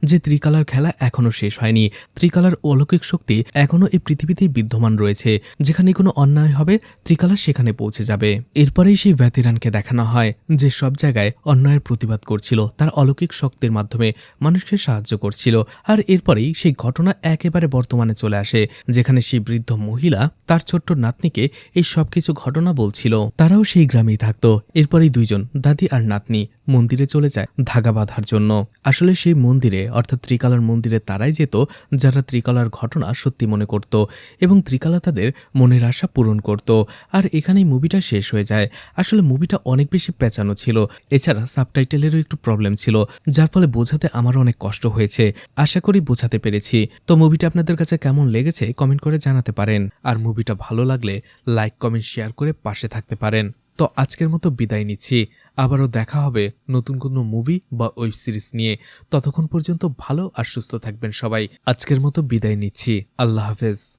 যে ত্রিকালার খেলা এখনো শেষ হয়নি, ত্রিকালার অলৌকিক শক্তি এখনো এই পৃথিবীতেই বিদ্যমান রয়েছে, যেখানে কোনো অন্যায় হবে ত্রিকালা সেখানে পৌঁছে যাবে। এরপরেই সেই ভ্যাতিরানকে দেখানো হয় যে সব জায়গায় অন্যায়ের প্রতিবাদ করছিল, তার অলৌকিক শক্তির মাধ্যমে মানুষকে সাহায্য করছিল। আর এরপরেই সেই ঘটনা একেবারে বর্তমানে চলে আসে, যেখানে সেই বৃদ্ধ মহিলা তার ছোট্ট নাতনিকে এই সবকিছু ঘটনা বলছিল। তারাও সেই গ্রামেই থাকতো। এরপরেই দুইজন দাদি আর নাতনি মন্দিরে চলে যায় ধাগা বাঁধার জন্য। আসলে সেই মন্দিরে অর্থাৎ ত্রিকালার মন্দিরে তারাই যেত যারা ত্রিকালার ঘটনা সত্যি মনে করত এবং ত্রিকালা তাদের মনের আশা পূরণ করত। আর এখানেই মুভিটা শেষ হয়ে যায়। আসলে মুভিটা অনেক বেশি পেঁচানো ছিল, এছাড়া সাবটাইটেলেরও একটু প্রবলেম ছিল, যার ফলে বোঝাতে আমার অনেক কষ্ট হয়েছে। আশা করি বোঝাতে পেরেছি। তো মুভিটা আপনাদের কাছে কেমন লেগেছে কমেন্ট করে জানাতে পারেন। আর মুভিটা ভালো লাগলে লাইক কমেন্ট শেয়ার করে পাশে থাকতে পারেন। তো আজকের মতো বিদায় নিচ্ছি। আবারও দেখা হবে নতুন কোনো মুভি বা ওয়েব সিরিজ নিয়ে। ততক্ষণ পর্যন্ত ভালো আর সুস্থ থাকবেন সবাই। আজকের মতো বিদায় নিচ্ছি। আল্লাহ হাফেজ।